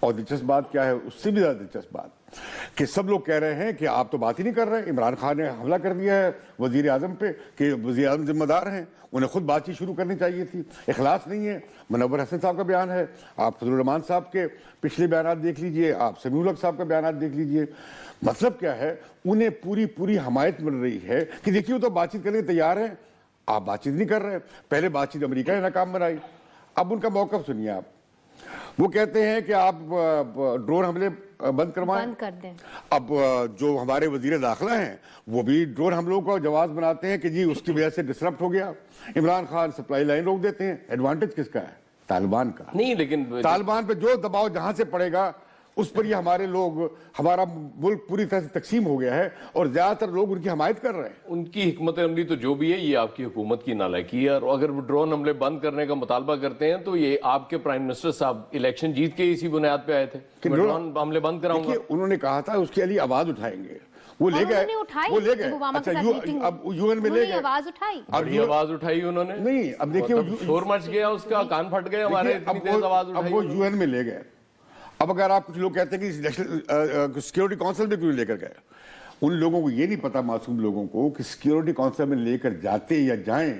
اور دلچسپ بات کیا ہے، اس سے بھی زیادہ دلچسپ بات کہ سب لوگ کہہ رہے ہیں کہ آپ تو بات ہی نہیں کر رہے. عمران خان نے حملہ کر دیا ہے وزیر اعظم پہ کہ وزیر اعظم ذمہ دار ہیں، انہیں خود بات چیت شروع کرنی چاہیے تھی. اخلاص نہیں ہے. منور حسن صاحب کا بیان ہے، آپ فضل الرحمان صاحب کے پچھلے بیانات دیکھ لیجئے، آپ سمیع الحق صاحب کا بیانات دیکھ لیجئے. مطلب کیا ہے، انہیں پوری حمایت مل رہی ہے کہ دیکھیے وہ تو بات چیت کرنے تیار ہیں، آپ بات چیت نہیں کر رہے. پہلے بات چیت امریکہ نے ناکام بنائی. اب ان کا موقف سنیے آپ. وہ کہتے ہیں کہ آپ ڈرون حملے بند کروائیں، بند کر دیں. اب جو ہمارے وزیر داخلہ ہیں وہ بھی ڈرون حملوں کو جواز بناتے ہیں کہ جی اس کی وجہ سے ڈسرپٹ ہو گیا. عمران خان سپلائی لائن روک دیتے ہیں. ایڈوانٹیج کس کا ہے؟ طالبان کا. نہیں لیکن طالبان پہ جو دباؤ جہاں سے پڑے گا اس پر یہ ہمارے لوگ، ہمارا ملک پوری طرح سے تقسیم ہو گیا ہے اور زیادہ تر لوگ ان کی حمایت کر رہے ہیں. ان کی حکمت عملی تو جو بھی ہے یہ آپ کی حکومت کی نالائکی ہے، اور اگر وہ ڈرون حملے بند کرنے کا مطالبہ کرتے ہیں تو یہ آپ کے پرائم منسٹر صاحب الیکشن جیت کے اسی بنیاد پہ آئے تھے کہ میں ڈرون حملے بند کراؤں گا. دیکھیے انہوں نے کہا تھا اس کے لیے آواز اٹھائیں گے، وہ لے گئے. اچھا اب یو این میں لے گئے، آواز اٹھائی، بڑی آواز اٹھائی انہوں نے. نہیں اب دیکھیے شور مچ گیا اس کا، کان پھٹ گئے ہمارے، اتنی تیز آواز اب اٹھائی. وہ یو این میں لے گئے. اب اگر آپ کچھ لوگ کہتے ہیں کہ سیکیورٹی کونسل میں کیوں لے کر گئے، ان لوگوں کو یہ نہیں پتا، معصوم لوگوں کو، کہ سیکیورٹی کونسل میں لے کر جاتے یا جائیں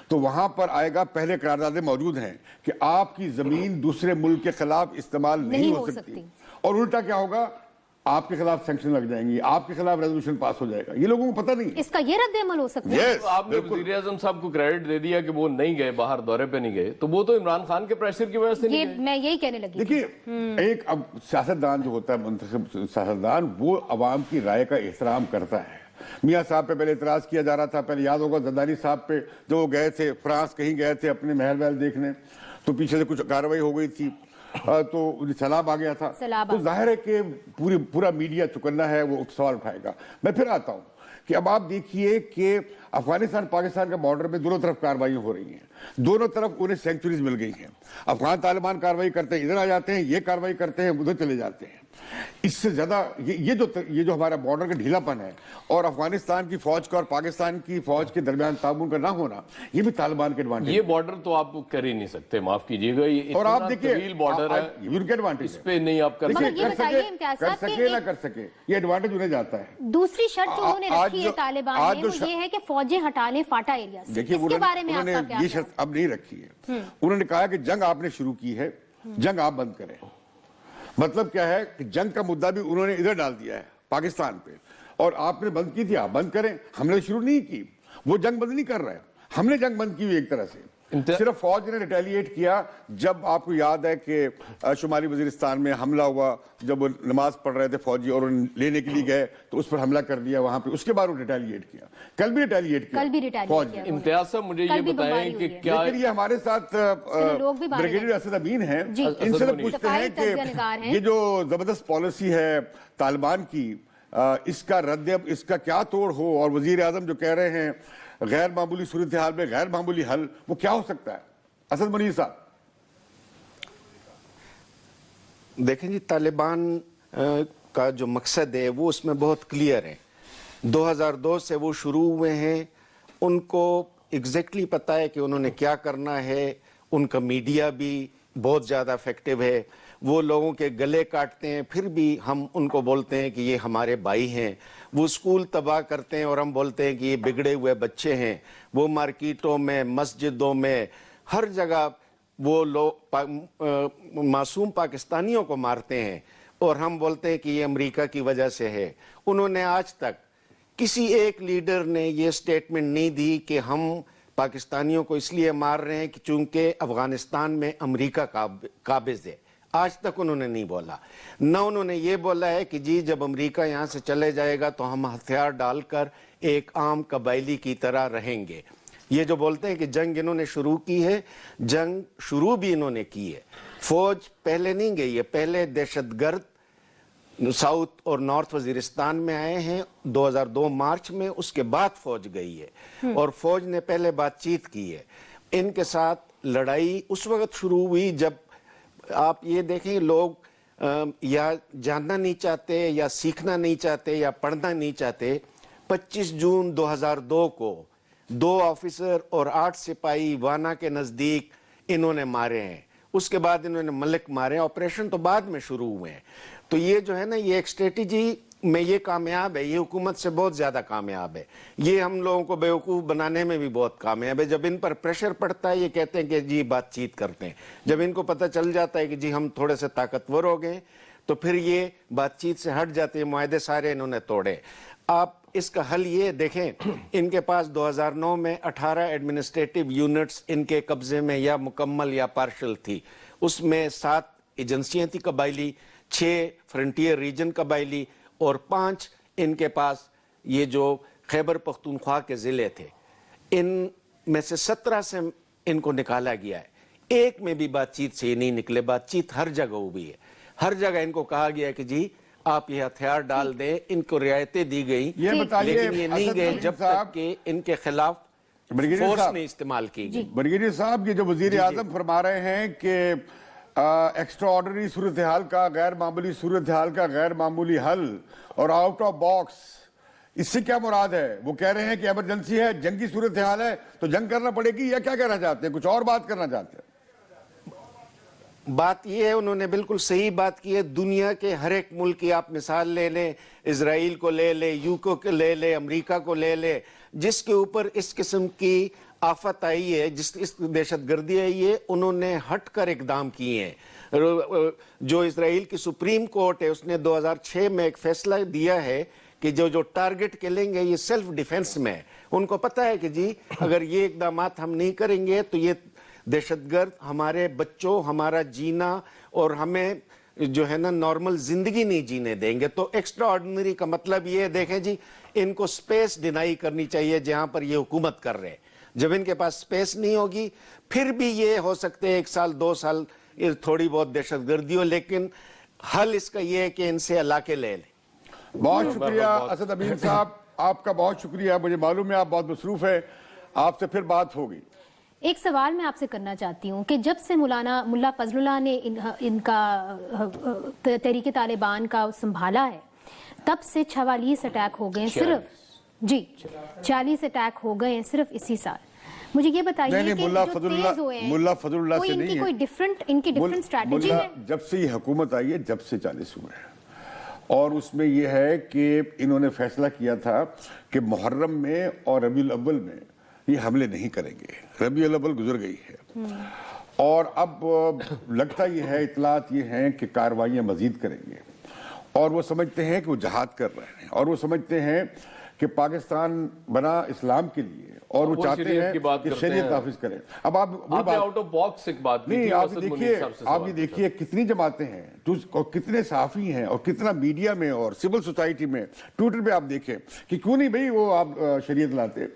تو وہاں پر آئے گا پہلے قراردادیں موجود ہیں کہ آپ کی زمین دوسرے ملک کے خلاف استعمال نہیں ہو سکتی، اور الٹا کیا ہوگا، آپ کے خلاف سینکشن لگ جائیں گی، آپ کے خلاف ریزولوشن پاس ہو جائے گا. یہ لوگوں کو پتہ نہیں. اس کا یہ رد عمل ہو سکتا ہے. آپ نے وزیر اعظم صاحب کو کریڈٹ دے دیا کہ وہ نہیں گئے باہر، دورے پہ نہیں گئے، تو وہ تو عمران خان کے پریشر کی وجہ سے نہیں گئے. میں یہی کہنے لگی. دیکھیے ایک اب سیاستدان جو ہوتا ہے، منتخب سیاستدان، وہ عوام کی رائے کا احترام کرتا ہے. میاں صاحب پہ پہلے اعتراض کیا جا رہا تھا، پہلے یاد ہوگا زرداری صاحب پہ جو وہ گئے تھے فرانس، کہیں گئے تھے اپنے محل وحل دیکھنے، تو پیچھے سے کچھ کارروائی ہو گئی تھی تو سیلاب آ گیا تھا. تو ظاہر ہے کہ پورا میڈیا چکنا ہے، وہ سوال اٹھائے گا. میں پھر آتا ہوں کہ اب آپ دیکھیے کہ افغانستان پاکستان کا بارڈر میں دونوں طرف کارروائیاں ہو رہی ہیں، دونوں طرف انہیں سینکچوریز مل گئی ہیں. افغان طالبان کارروائی کرتے ہیں ادھر آ جاتے ہیں، یہ کارروائی کرتے ہیں ادھر چلے جاتے ہیں. اس سے زیادہ یہ جو ہمارا بارڈر کا ڈھیلا پن ہے اور افغانستان کی فوج کا اور پاکستان کی فوج کے درمیان تعاون کا نہ ہونا، یہ بھی طالبان کے ایڈوانٹیج. یہ بارڈر تو آپ کر ہی نہیں سکتے، معاف کیجیے گا، یہ اور آپ اتنا دیکھیے طویل بارڈر ہے، یہ بھی ان کے ایڈوانٹیج اس پہ نہیں آپ کر سکتے. کر سکے نہ کر سکے، یہ ایڈوانٹیج انہیں جاتا ہے. دوسری شرط جو انہوں نے رکھی ہے طالبان نے، وہ یہ ہے کہ فوجیں ہٹا لیں فاٹا ایریا سے. دیکھیے اس کے بارے میں آپ کا کیا؟ یہ شرط اب نہیں رکھی ہے. انہوں نے کہا کہ جنگ آپ نے شروع کی ہے، جنگ آپ بند کریں. مطلب کیا ہے کہ جنگ کا مدعا بھی انہوں نے ادھر ڈال دیا ہے پاکستان پہ، اور آپ نے بند کی تھی، آپ بند کریں. ہم نے شروع نہیں کی، وہ جنگ بند نہیں کر رہے، ہم نے جنگ بند کی ہوئی ایک طرح سے. صرف فوج نے ریٹیلیٹ کیا. جب آپ کو یاد ہے کہ شمالی وزیرستان میں حملہ ہوا، جب وہ نماز پڑھ رہے تھے فوجی اور لینے کے لیے گئے تو اس پر حملہ کر دیا وہاں پہ، اس کے بعد وہ ریٹیلیٹ کیا. کل بھی ریٹیلیٹ کیا فوج نے. امتیاز صاحب مجھے یہ بتائیں کہ کیا یہ ہمارے ساتھ بریگیڈیئر اسد امین ہیں، ان سے پوچھتے ہیں کہ یہ جو زبردست پالیسی ہے طالبان کی، اس کا رد، اس کا کیا توڑ ہو، اور وزیر اعظم جو کہہ رہے ہیں غیر معمولی صورتحال میں غیر معمولی حل، وہ کیا ہو سکتا ہے؟ اسد منیر صاحب. دیکھیں جی، طالبان کا جو مقصد ہے وہ اس میں بہت کلیئر ہے. 2002 سے وہ شروع ہوئے ہیں، ان کو ایگزیکٹلی پتہ ہے کہ انہوں نے کیا کرنا ہے. ان کا میڈیا بھی بہت زیادہ افیکٹو ہے، وہ لوگوں کے گلے کاٹتے ہیں، پھر بھی ہم ان کو بولتے ہیں کہ یہ ہمارے بھائی ہیں. وہ اسکول تباہ کرتے ہیں اور ہم بولتے ہیں کہ یہ بگڑے ہوئے بچے ہیں. وہ مارکیٹوں میں، مسجدوں میں، ہر جگہ وہ لوگ معصوم پاکستانیوں کو مارتے ہیں، اور ہم بولتے ہیں کہ یہ امریکہ کی وجہ سے ہے. انہوں نے آج تک کسی ایک لیڈر نے یہ سٹیٹمنٹ نہیں دی کہ ہم پاکستانیوں کو اس لیے مار رہے ہیں کہ چونکہ افغانستان میں امریکہ قابض ہے. آج تک انہوں نے نہیں بولا. نہ انہوں نے یہ بولا ہے کہ جی جب امریکہ یہاں سے چلے جائے گا تو ہم ہتھیار ڈال کر ایک عام قبائلی کی طرح رہیں گے. یہ جو بولتے ہیں کہ جنگ انہوں نے شروع کی ہے، جنگ شروع بھی انہوں نے کی ہے. فوج پہلے نہیں گئی ہے، پہلے دہشت گرد ساؤتھ اور نارتھ وزیرستان میں آئے ہیں 2002 مارچ میں، اس کے بعد فوج گئی ہے، اور فوج نے پہلے بات چیت کی ہے. ان کے ساتھ لڑائی اس وقت شروع ہوئی جب آپ یہ دیکھیں لوگ یا جاننا نہیں چاہتے یا سیکھنا نہیں چاہتے یا پڑھنا نہیں چاہتے. 25 جون 2002 کو 2 آفیسر اور 8 سپاہی وانا کے نزدیک انہوں نے مارے ہیں. اس کے بعد انہوں نے ملک مارے. آپریشن تو بعد میں شروع ہوئے ہیں. تو یہ جو ہے نا یہ ایک اسٹریٹجی میں یہ کامیاب ہے, یہ حکومت سے بہت زیادہ کامیاب ہے. یہ ہم لوگوں کو بیوقوف بنانے میں بھی بہت کامیاب ہے. جب ان پر پریشر پڑتا ہے یہ کہتے ہیں کہ جی بات چیت کرتے ہیں. جب ان کو پتہ چل جاتا ہے کہ جی ہم تھوڑے سے طاقتور ہو گئے تو پھر یہ بات چیت سے ہٹ جاتے ہیں. معاہدے سارے انہوں نے توڑے. آپ اس کا حل یہ دیکھیں, ان کے پاس 2009 میں 18 ایڈمنسٹریٹو یونٹس ان کے قبضے میں یا مکمل یا پارشل تھی. اس میں 7 ایجنسیاں تھی قبائلی, 6 فرنٹیئر ریجن قبائلی اور 5 ان کے پاس یہ جو خیبر پختونخوا کے ضلع تھے. ان میں سے 17 سے ان کو نکالا گیا ہے. ایک میں بھی بات چیت سے نہیں نکلے. بات چیت ہر جگہ ہوئی ہے. ہر جگہ ان کو کہا گیا کہ جی آپ یہ ہتھیار ڈال دیں. ان کو رعایتیں دی گئی لیکن یہ نہیں گئے جب تک کہ ان کے خلاف فورس نہیں استعمال کی گئی. بریگیڈیئر صاحب, یہ جو وزیر اعظم فرما رہے ہیں کہ ایکسٹرا آرڈنری صورتحال کا, غیر معمولی صورتحال کا غیر معمولی حل اور آؤٹ آف باکس, اس سے کیا مراد ہے؟ وہ کہہ رہے ہیں کہ ایمرجنسی ہے, جنگی صورتحال ہے تو جنگ کرنا پڑے گی, یا کیا کہنا چاہتے ہیں؟ کچھ اور بات کرنا چاہتے ہیں؟ بات یہ ہے, انہوں نے بالکل صحیح بات کی ہے. دنیا کے ہر ایک ملک کی آپ مثال لے لیں, اسرائیل کو لے لیں, یوکے کو لے لیں, امریکہ کو لے لیں, جس کے اوپر اس قسم کی آفت آئی ہے, جس دہشت گردی آئی ہے, انہوں نے ہٹ کر اقدام کیے ہیں. جو اسرائیل کی سپریم کورٹ ہے اس نے 2006 میں ایک فیصلہ دیا ہے کہ جو ٹارگٹ کلنگ ہے یہ سیلف ڈیفenس میں ہے. ان کو پتہ ہے کہ جی اگر یہ اقدامات ہم نہیں کریں گے تو یہ دہشت گرد ہمارے بچوں, ہمارا جینا اور ہمیں جو ہے نا نارمل زندگی نہیں جینے دیں گے. تو ایکسٹرا آرڈنری کا مطلب یہ ہے, دیکھیں جی ان کو سپیس ڈینائی کرنی چاہیے جہاں پر یہ حکومت کر رہے ہیں. جب ان کے پاس سپیس نہیں ہوگی پھر بھی یہ ہو سکتے ہیں 1 سال 2 سال تھوڑی بہت دہشت گردی ہو, لیکن حل اس کا یہ ہے کہ ان سے علاقے لے لیں. بہت شکریہ اسد امین صاحب, آپ کا بہت شکریہ. مجھے معلوم ہے آپ بہت مصروف ہیں, آپ سے پھر بات ہوگی. ایک سوال میں آپ سے کرنا چاہتی ہوں کہ جب سے ملا فضل اللہ نے ان کا تحریک طالبان کا سنبھالا ہے تب سے 46 اٹیک ہو گئے ہیں صرف. جی 40 اٹیک ہو گئے ہیں صرف اسی سال. مجھے یہ بتائیے کہ جو تیز ہوئے ہیں ملا فضل اللہ سے ان نہیں کی ہے, کوئی ڈیفرنٹ اسٹریٹجی ہے؟ جب سے یہ حکومت آئی ہے جب سے 40 ہوئے ہیں, اور اس میں یہ ہے کہ انہوں نے فیصلہ کیا تھا کہ محرم میں اور ربیع الاول میں یہ حملے نہیں کریں گے. ربیع الاول گزر گئی ہے اور اب لگتا یہ ہے, اطلاعات یہ ہیں کہ کارروائیاں مزید کریں گے, اور وہ سمجھتے ہیں کہ وہ جہاد کر رہے ہیں, اور وہ سمجھتے ہیں کہ پاکستان بنا اسلام کے لیے, اور وہ چاہتے ہیں کہ شریعت نافذ کریں. اب آپ آؤٹ آف باکس ایک بات نہیں, آپ یہ دیکھیے کتنی جماعتیں ہیں اور کتنے صحافی ہیں اور کتنا میڈیا میں اور سول سوسائٹی میں, ٹویٹر پہ آپ دیکھیں کہ کیوں نہیں بھئی وہ آپ شریعت لاتے.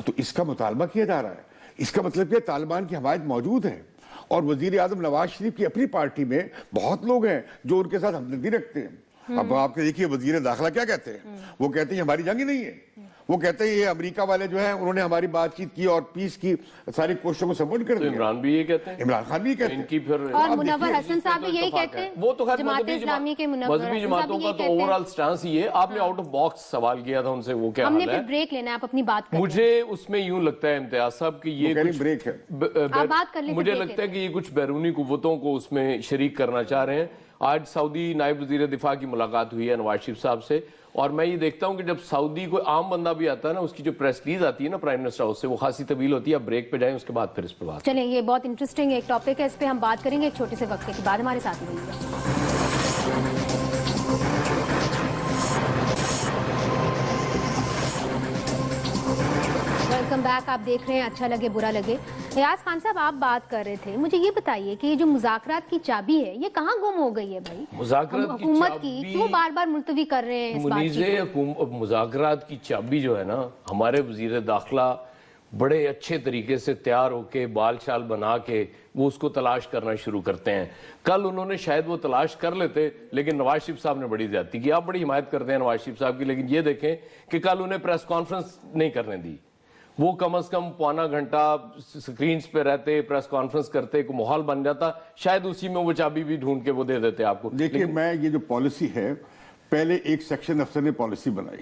تو اس کا مطالبہ کیا جا رہا ہے. اس کا مطلب کہ طالبان کی حمایت موجود ہے, اور وزیر اعظم نواز شریف کی اپنی پارٹی میں بہت لوگ ہیں جو ان کے ساتھ ہمدردی رکھتے ہیں. اب آپ کے دیکھیے وزیر داخلہ کیا کہتے ہیں, وہ کہتے ہیں ہماری جنگ ہی نہیں ہے. وہ کہتے ہیں یہ امریکہ والے جو ہیں انہوں نے ہماری بات چیت کی اور پیس کی ساری کوششوں کو سپورٹ کر دیا. عمران بھی یہ کہتے ہیں, عمران خان بھی کہتے ہیں, ان کی پھر اور منور حسن صاحب بھی یہی کہتے ہیں. وہ تو جماعت اسلامی کے منور مذہبی جماعتوں کا تو اوورال سٹانس یہ ہے. آپ نے آؤٹ آف باکس سوال کیا تھا ان سے, وہ کیا ہم حال نے ہے؟ پھر بریک لینا ہے, آپ اپنی بات کریں. مجھے اس میں یوں لگتا ہے امتیاز صاحب کہ یہ بریک ہے, مجھے لگتا ہے کہ یہ کچھ بیرونی قوتوں کو اس میں شریک کرنا چاہ رہے ہیں. آج سعودی نائب وزیر دفاع کی ملاقات ہوئی ہے نواز شریف صاحب سے, اور میں یہ دیکھتا ہوں کہ جب سعودی کوئی عام بندہ بھی آتا ہے نا, اس کی جو پریس ریلیز آتی ہے نا پرائم منسٹر ہاؤس سے, وہ خاصی طویل ہوتی ہے. اب بریک پہ جائیں, اس کے بعد پھر اس پہ بات چلیں. یہ بہت انٹرسٹنگ ایک ٹاپک ہے, اس پہ ہم بات کریں گے ایک چھوٹے سے وقفے کے بعد. ہمارے ساتھ رہیے. Welcome back. آپ دیکھ رہے ہیں اچھا لگے برا لگے. ایاز خان صاحب, آپ بات کر رہے تھے, مجھے یہ بتائیے کہ یہ جو مذاکرات کی چابی ہے یہ کہاں گم ہو گئی ہے بھائی؟ حکومت کی کیوں بار بار ملتوی کر رہے ہیں اس بات کو؟ مذاکرات کی چابی جو ہے نا, ہمارے وزیر داخلہ بڑے اچھے طریقے سے تیار ہو کے بال شال بنا کے وہ اس کو تلاش کرنا شروع کرتے ہیں. کل انہوں نے شاید وہ تلاش کر لیتے, لیکن نواز شریف صاحب نے بڑی زیادتی کی. آپ بڑی حمایت کرتے ہیں نواز شریف صاحب کی, لیکن یہ دیکھیں کہ کل انہیں پریس کانفرنس نہیں کرنے دی. وہ کم از کم پونا گھنٹہ سکرینز پہ رہتے, پریس کانفرنس کرتے, کو ماحول بن جاتا, شاید اسی میں وہ چابی بھی ڈھونڈ کے وہ دے دیتے آپ کو. دیکھیے میں یہ جو پالیسی ہے, پہلے ایک سیکشن افسر نے پالیسی بنائی,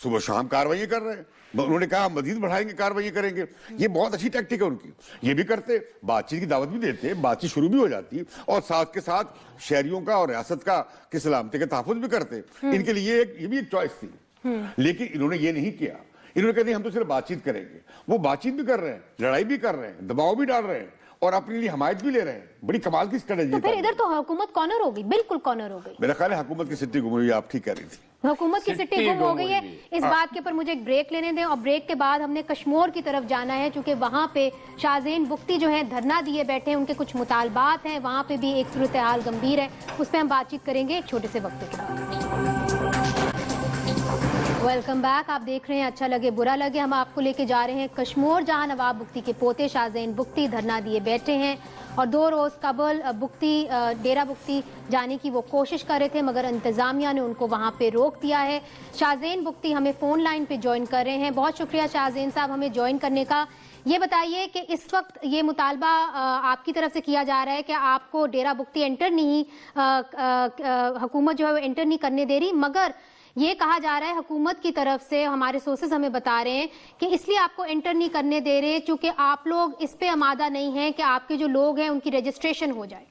صبح شام کاروائیاں کر رہے ہیں. انہوں نے کہا مزید بڑھائیں گے, کاروائیاں کریں گے. یہ بہت اچھی ٹیکٹک ہے ان کی. یہ بھی کرتے, بات چیت کی دعوت بھی دیتے, بات چیت شروع بھی ہو جاتی, اور ساتھ کے ساتھ شہریوں کا اور ریاست کا کی سلامتی کا تحفظ بھی کرتے. ان کے لیے یہ بھی ایک چوائس تھی. لیکن انہوں نے یہ نہیں کیا. انہوں نے کہا نہیں ہم تو صرف بات چیت کریں گے. وہ بات چیت بھی کر رہے ہیں, لڑائی بھی کر رہے ہیں, دباؤ بھی ڈال رہے ہیں, اور اپنے لیے حمایت بھی لے رہے ہیں. بڑی کمال کی اسٹریٹجی. تو پھر ادھر تو حکومت کارنر ہو گئی, بالکل کارنر ہو گئی. میرا خیال ہے حکومت کی سٹی گم ہوئی, آپ ٹھیک کہہ رہی تھی. حکومت کی سٹی گم ہو گئی ہے. اس بات کے اوپر مجھے ایک بریک لینے دیں, اور بریک کے بعد ہم نے کشمور کی طرف جانا ہے, چونکہ وہاں پہ شاہزین بگٹی جو ہیں دھرنا دیے بیٹھے ہیں, ان کے کچھ مطالبات ہیں, وہاں پہ بھی ایک صورتحال گمبھیر ہے. اس پہ ہم بات چیت کریں گے ایک چھوٹے سے وقت کے بعد. Welcome back. آپ دیکھ رہے ہیں اچھا لگے برا لگے. ہم آپ کو لے کے جا رہے ہیں کشمور, جہاں نواب بگٹی کے پوتے شاہزین بگٹی دھرنا دیے بیٹھے ہیں, اور 2 روز قبل بگٹی ڈیرہ بگٹی جانے کی وہ کوشش کر رہے تھے, مگر انتظامیہ نے ان کو وہاں پہ روک دیا ہے. شاہزین بگٹی ہمیں فون لائن پہ جوائن کر رہے ہیں. بہت شکریہ شاہزین صاحب ہمیں جوائن کرنے کا. یہ بتائیے کہ اس وقت یہ مطالبہ آپ کی طرف سے کیا جا رہا ہے کہ آپ کو ڈیرہ بگٹی انٹر نہیں, حکومت جو ہے وہ انٹر نہیں کرنے دے رہی, مگر یہ کہا جا رہا ہے حکومت کی طرف سے, ہمارے سورسز ہمیں بتا رہے ہیں کہ اس لیے آپ کو انٹر نہیں کرنے دے رہے چونکہ آپ لوگ اس پہ آمادہ نہیں ہیں کہ آپ کے جو لوگ ہیں ان کی رجسٹریشن ہو جائے.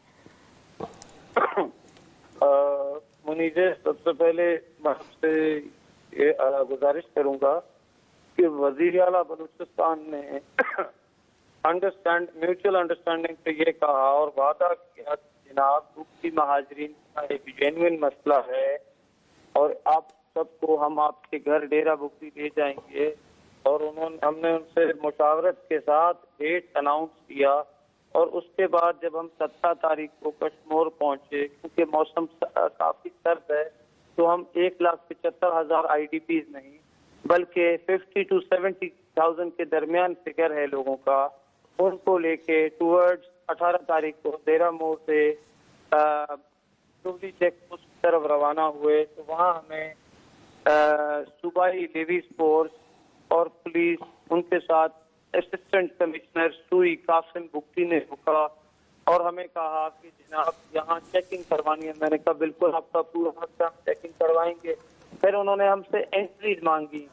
منیجے, سب سے پہلے میں آپ سے یہ گزارش کروں گا کہ وزیر اعلیٰ بلوچستان نے میوچل انڈرسٹینڈنگ پہ یہ کہا اور وعدہ کیا جناب بگٹی مہاجرین کا ایک جینوئن مسئلہ ہے, اور آپ سب کو ہم آپ کے گھر ڈیرہ بگٹی لے جائیں گے. اور ہم نے ان سے مشاورت کے ساتھ ڈیٹ اناؤنس کیا, اور اس کے بعد جب ہم 17 تاریخ کو کشمور پہنچے, کیونکہ موسم کافی سرد ہے, تو ہم 1,75,000 IDPs نہیں بلکہ 50 to 70,000 کے درمیان فگر ہے لوگوں کا, ان کو لے کے ٹورڈز 18 تاریخ کو ڈیرہ مور سے چیک پوسٹ کی طرف روانہ ہوئے. تو وہاں ہمیں صوبائی لیویز فورس اور پولیس, ان کے ساتھ اسسٹنٹ کمشنر سوئی قاسم بگٹی نے روکا اور ہمیں کہا کہ جناب یہاں چیکنگ کروانی ہے. میں نے کہا بالکل آپ کا پورا حق ہے, ہم چیکنگ کروائیں گے. پھر انہوں نے ہم سے انٹریز مانگی.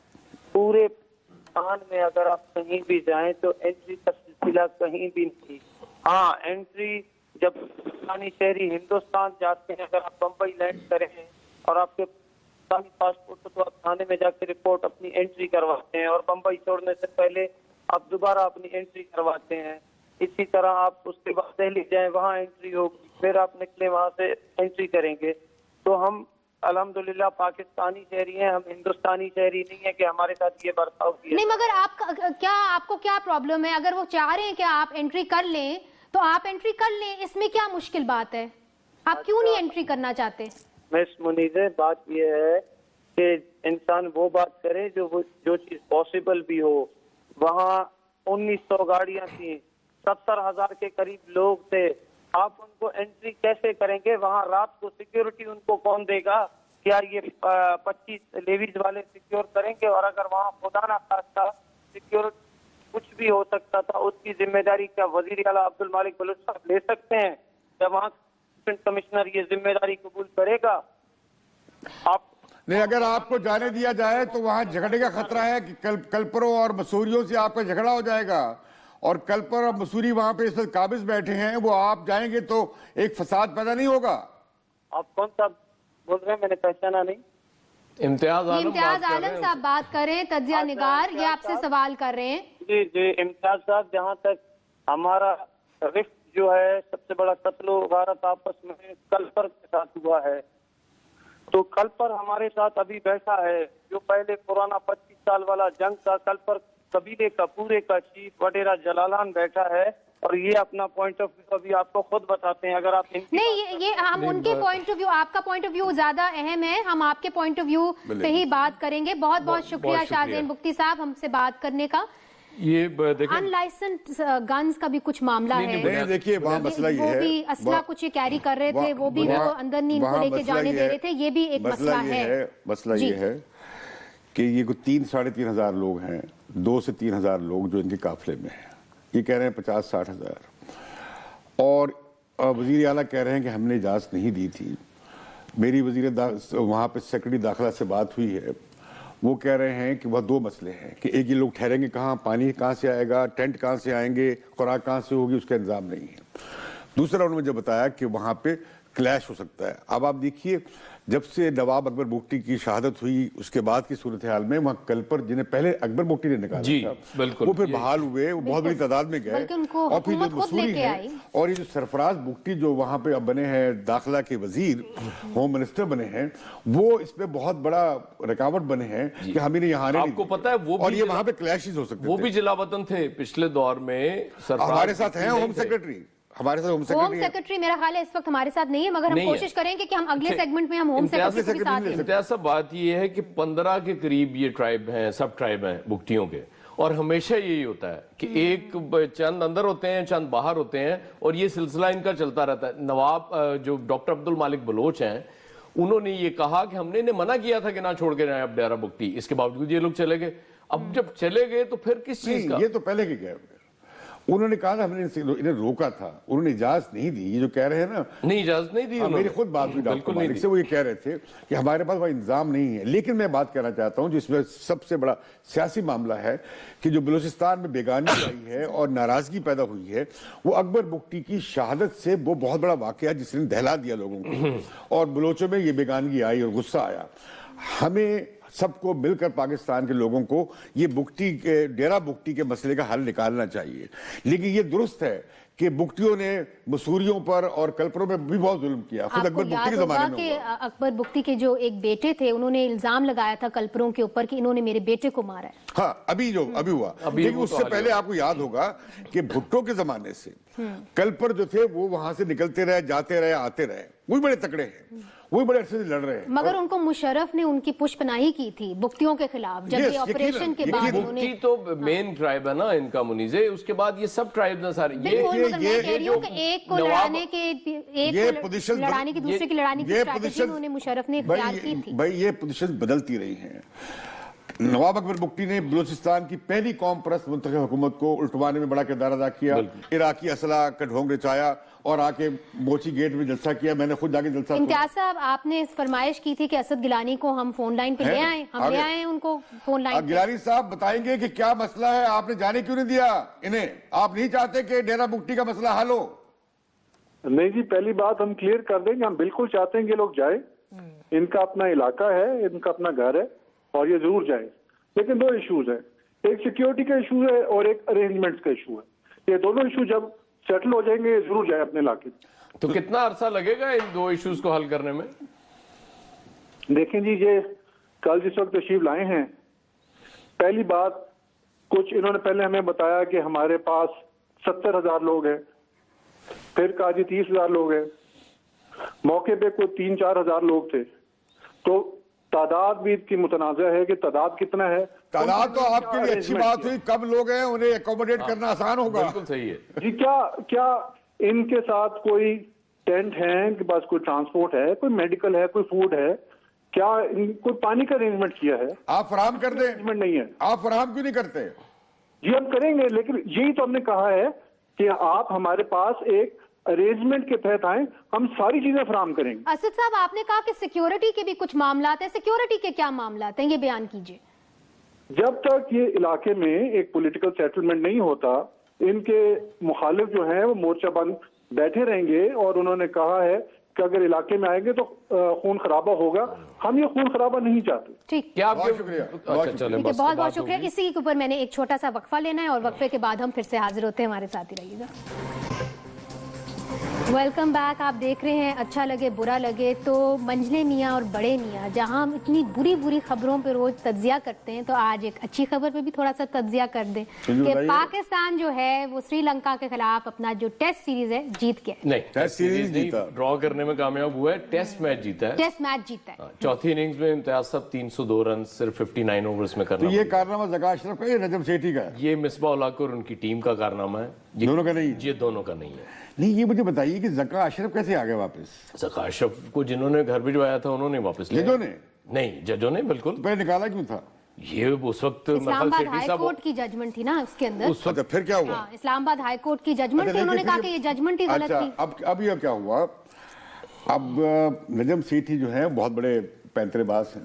پورے پاکستان میں اگر آپ کہیں بھی جائیں تو انٹری کا سلسلہ کہیں بھی نہیں. ہاں, انٹری جب پاکستانی شہری ہندوستان جاتے ہیں, اگر آپ بمبئی لینڈ کریں اور آپ کے پاکستانی پاسپورٹ تو آپ تھانے میں جا کے رپورٹ اپنی انٹری کرواتے ہیں, اور بمبئی چھوڑنے سے پہلے آپ دوبارہ اپنی انٹری کرواتے ہیں. اسی طرح آپ اس کے بعد دہلی جائیں, وہاں انٹری ہوگی, پھر آپ نکلیں وہاں سے انٹری کریں گے. تو ہم الحمدللہ پاکستانی شہری ہیں, ہم ہندوستانی شہری نہیں ہیں کہ ہمارے ساتھ یہ برتاؤ کیا. نہیں, مگر آپ کو کیا پرابلم ہے؟ اگر وہ چاہ رہے ہیں کہ آپ انٹری کر لیں تو آپ انٹری کر لیں, اس میں کیا مشکل بات ہے؟ آپ کیوں نہیں انٹری کرنا چاہتے؟ مس منیزے, بات یہ ہے کہ انسان وہ بات کرے جو چیز پاسبل بھی ہو. وہاں 1900 گاڑیاں تھیں, 70,000 کے قریب لوگ تھے, آپ ان کو انٹری کیسے کریں گے؟ وہاں رات کو سیکیورٹی ان کو کون دے گا؟ کیا یہ 25 لیویز والے سیکیور کریں گے؟ اور اگر وہاں خدا نہ خواستہ سیکیورٹی کچھ بھی ہو سکتا تھا, اس کی ذمہ داری کیا وزیر اعلیٰ عبد المالک بلوچ صاحب لے سکتے ہیں؟ کیا وہاں کمشنر یہ ذمہ داری قبول کرے گا؟ آپ نہیں, اگر آپ کو جانے دیا جائے تو وہاں جھگڑے کا خطرہ ہے کہ کلپروں اور مسوریوں سے آپ کا جھگڑا ہو جائے گا, اور کلپر اور مسوری وہاں پہ اس وقت قابض بیٹھے ہیں, وہ آپ جائیں گے تو ایک فساد پیدا نہیں ہوگا؟ آپ کون سا بول رہے ہیں؟ میں نے پہچانا نہیں. امتیاز عالم صاحب بات کر رہے ہیں, تجزیہ نگار, یہ آپ سے سوال کر رہے ہیں. جی امتیاز صاحب, جہاں تک ہمارا رفت جو ہے سب سے بڑا قتل و غارت آپس میں کلپر کے ساتھ ہوا ہے, تو کلپر ہمارے ساتھ ابھی بیٹھا ہے. جو پہلے پرانا 25 سال والا جنگ کا کلپر قبیلے کا پورے کا چیف وڈیرا جلالان بیٹھا ہے, اور یہ اپنا پوائنٹ آف ویو ابھی آپ کو خود بتاتے ہیں. اگر آپ نہیں, یہ ہم ان کے پوائنٹ آف ویو, آپ کا پوائنٹ آف ویو زیادہ اہم ہے, ہم آپ کے پوائنٹ آف ویو پہ ہی بات کریں گے. بہت بہت شکریہ شاہزین بگٹی صاحب ہم سے بات کرنے کا. یہ ان لائسنس گنز کا بھی کچھ معاملہ ہے. نہیں, دیکھیے وہاں مسئلہ یہ ہے, وہ بھی اسلحہ کچھ کیری کر رہے تھے, وہ بھی وہ اندر نہیں ان کو لے کے جانے دے رہے تھے, یہ بھی ایک مسئلہ ہے. مسئلہ یہ ہے کہ یہ کوئی 3-3.5 ہزار لوگ ہیں, 2 سے 3 ہزار لوگ جو ان کے قافلے میں ہیں. یہ کہہ رہے ہیں 50-60 ہزار, اور وزیر اعلیٰ کہہ رہے ہیں کہ ہم نے اجازت نہیں دی تھی. میری وہاں پہ سیکرٹری داخلہ سے بات ہوئی ہے, وہ کہہ رہے ہیں کہ وہ دو مسئلے ہیں کہ ایک یہ لوگ ٹھہریں گے کہاں, پانی کہاں سے آئے گا, ٹینٹ کہاں سے آئیں گے, خوراک کہاں سے ہوگی, اس کا انتظام نہیں ہے. دوسرا انہوں نے جو بتایا کہ وہاں پہ کلیش ہو سکتا ہے. اب آپ دیکھیے جب سے نواب اکبر بگٹی کی شہادت ہوئی اس کے بعد کی صورتحال میں وہاں کل پر جنہیں پہلے اکبر بگٹی نے نکالا تھا وہ پھر بحال ہوئے, وہ بہت بڑی تعداد میں گئے, اور پھر جو مسوری ہے اور یہ جو سرفراز بگٹی جو وہاں پہ اب بنے ہیں داخلہ کے وزیر, ہوم منسٹر بنے ہیں, وہ اس پہ بہت بڑا رکاوٹ بنے ہیں کہ ہم انہیں یہاں آپ کو پتا ہے وہ اور یہ وہاں پہ کلیشز ہو سکتے وہ بھی جلا وطن تھے پچھلے دور میں. ہمارے ساتھ ہیں ہوم سیکرٹری, ہمارے ساتھ ہوم سیکرٹری میرا خیال ہے اس وقت ہمارے ساتھ نہیں ہے, مگر ہم کوشش کریں گے کہ ہم اگلے سیگمنٹ میں ہم ہوم سیکرٹری کو بھی ساتھ لیں. امتیاز صاحب بات یہ ہے کہ 15 کے قریب یہ ٹرائب ہیں, سب ٹرائب ہیں بگٹیوں کے, اور ہمیشہ یہی ہوتا ہے کہ ایک چند اندر ہوتے ہیں چند باہر ہوتے ہیں, اور یہ سلسلہ ان کا چلتا رہتا ہے. نواب جو ڈاکٹر عبد المالک بلوچ ہیں انہوں نے یہ کہا کہ ہم نے انہیں منع کیا تھا کہ نہ چھوڑ کے جائیں اب ڈیرہ بگٹی, اس کے باوجود یہ لوگ چلے گئے. اب جب چلے گئے تو پھر کس چیز کا؟ یہ تو پہلے کے گئے, انہوں نے کہا تھا ہم نے انہیں روکا تھا, انہوں نے اجازت نہیں دی. یہ جو کہہ رہے ہیں نا, نہیں اجازت نہیں دی, میری خود بات ہوئی ڈاکٹر مالک سے, وہ یہ کہہ رہے تھے کہ ہمارے پاس وہ انتظام نہیں ہے. لیکن میں بات کہنا چاہتا ہوں جس میں سب سے بڑا سیاسی معاملہ ہے کہ جو بلوچستان میں بیگانی آئی ہے اور ناراضگی پیدا ہوئی ہے, وہ اکبر بگٹی کی شہادت سے وہ بہت بڑا واقعہ جس نے دہلا دیا لوگوں کو, اور بلوچوں میں یہ بیگانگی آئی اور غصہ آیا. ہمیں سب کو مل کر پاکستان کے لوگوں کو یہ بگٹی کے ڈیرہ بگٹی کے مسئلے کا حل نکالنا چاہیے. لیکن یہ درست ہے کہ بگٹیوں نے مسوریوں پر اور کلپروں میں بھی بہت ظلم کیا. خود اکبر بگٹی کے زمانے میں کہ اکبر بگٹی کے جو ایک بیٹے تھے انہوں نے الزام لگایا تھا کلپروں کے اوپر کہ انہوں نے میرے بیٹے کو مارا ہے. ہاں ابھی ہوا, لیکن اس سے پہلے آپ کو یاد ہوگا کہ بھٹو کے زمانے سے کلپر جو تھے وہ وہاں سے نکلتے رہے, جاتے رہے, آتے رہے, وہی بڑے تکڑے ہیں, وہی بڑے عرصے سے لڑ رہے ہیں. مگر ان کو مشرف نے ان کی پشت پناہی کی تھی بگٹیوں کے خلاف, جب یہ آپریشن کے بعد انہوں نے. بگٹی تو مین ٹرائب ہے نا ان کا منیزے, اس کے بعد یہ سب ٹرائب ہیں سارے. ایک کو لڑانے کے, ایک کو لڑانے کی دوسرے کی لڑانے کی اسٹریٹجی انہوں نے مشرف نے اختیار کی تھی. بھائی یہ پوزیشن بدلتی رہی ہیں. نواب اکبر بگٹی نے بلوچستان کی پہلی قوم پرست منتخب حکومت کو الٹوانے میں بڑا کردار ادا کیا, عراقی اسلحہ کا ڈھونگ رچایا اور آ کے موچی گیٹ میں جلسہ کیا. میں نے خود جا کے جلسہ. امتیاز صاحب آپ نے فرمائش کی تھی کہ اسد گیلانی کو ہم فون لائن پہ لے آئیں, ہم لے آئے ان کو فون لائن. گیلانی صاحب بتائیں گے کہ کیا مسئلہ ہے, آپ نے جانے کیوں نہیں دیا انہیں؟ آپ نہیں چاہتے کہ ڈیرہ بگٹی کا مسئلہ حل ہو؟ نہیں جی, پہلی بات ہم کلیئر کر دیں کہ ہم بالکل چاہتے ہیں کہ لوگ جائیں, ان کا اپنا علاقہ ہے, ان کا اپنا گھر ہے, اور یہ ضرور جائیں. لیکن دو ایشوز ہیں, ایک سیکیورٹی کا ایشو ہے اور ایک ارینجمنٹس کا ایشو ہے. یہ دونوں ایشو جب سیٹل ہو جائیں گے ضرور جائیں اپنے علاقے. تو کتنا عرصہ لگے گا ان دو ایشوز کو حل کرنے میں؟ دیکھیں جی, یہ کل جس وقت تشریف لائے ہیں, پہلی بات کچھ انہوں نے پہلے ہمیں بتایا کہ ہمارے پاس 70,000 لوگ ہیں, پھر کہا جی 30,000 لوگ ہیں, موقع پہ کوئی 3-4 ہزار لوگ تھے. تو تعداد بھی کی متنازع ہے کہ تعداد کتنا ہے. تعداد تو آپ کے لیے اچھی بات ہوئی, کم لوگ ہیں انہیں ایکوموڈیٹ کرنا آسان ہوگا. بالکل صحیح ہے جی. کیا ان کے ساتھ کوئی ٹینٹ ہے, ان کے پاس کوئی ٹرانسپورٹ ہے, کوئی میڈیکل ہے, کوئی فوڈ ہے, کیا کوئی پانی کا ارینجمنٹ کیا ہے؟ آپ فراہم کر دیں. نہیں ہے. آپ فراہم کیوں نہیں کرتے؟ جی ہم کریں گے, لیکن یہی تو ہم نے کہا ہے کہ آپ ہمارے پاس ایک ارینجمنٹ کے تحت آئیں, ہم ساری چیزیں فراہم کریں گے. اسد صاحب آپ نے کہا کہ سیکیورٹی کے بھی کچھ معاملات ہیں, سیکیورٹی کے کیا معاملات ہیں یہ بیان کیجئے. جب تک یہ علاقے میں ایک پولیٹیکل سیٹلمنٹ نہیں ہوتا, ان کے مخالف جو ہیں وہ مورچہ بند بیٹھے رہیں گے, اور انہوں نے کہا ہے کہ اگر علاقے میں آئیں گے تو خون خرابہ ہوگا. ہم یہ خون خرابہ نہیں چاہتے. ٹھیک, بہت شکریہ. بہت بہت شکریہ. اسی کے اوپر میں نے ایک چھوٹا سا وقفہ لینا ہے, اور وقفے کے بعد ہم پھر سے حاضر ہوتے ہیں, ہمارے ساتھ ہی رہیے گا. Welcome back. آپ دیکھ رہے ہیں اچھا لگے برا لگے. تو منجلے میاں اور بڑے میاں, جہاں ہم اتنی بری خبروں پہ روز تجزیہ کرتے ہیں, تو آج ایک اچھی خبر پہ بھی تھوڑا سا تجزیہ کر دیں کہ پاکستان جو ہے وہ سری لنکا کے خلاف اپنا جو ٹیسٹ سیریز ہے جیت گیا. نہیں, ٹیسٹ سیریز نہیں, ڈرا کرنے میں کامیاب ہوا ہے, ٹیسٹ میچ جیتا ہے. ٹیسٹ میچ جیتا ہے. چوتھی اننگز میں امتیاز صاحب 302 رن صرف 59 اوورز میں کرنا. یہ کارنامہ زکا اشرف کا, یہ نجم سیٹھی کا ہے, یہ مصباح الحق اور ان کی ٹیم کا کارنامہ ہے. دونوں کا نہیں, یہ دونوں کا نہیں ہے. نہیں, یہ مجھے بتائیے کہ زکا اشرف کیسے آ گئے واپس؟ زکا اشرف کو جنہوں نے گھر بھجوایا تھا انہوں نے واپس لیا. ججوں نے نہیں, ججوں نے بالکل. پہلے نکالا کیوں تھا؟ یہ اس وقت اسلام آباد ہائی کورٹ کی ججمنٹ تھی نا اس کے اندر. اس وقت پھر کیا ہوا؟ اسلام آباد ہائی کورٹ کی ججمنٹ تھی, انہوں نے کہا کہ یہ ججمنٹ ہی غلط تھی. اب یہ کیا ہوا؟ اب نجم سیٹھی جو ہیں بہت بڑے پینترے باز ہیں,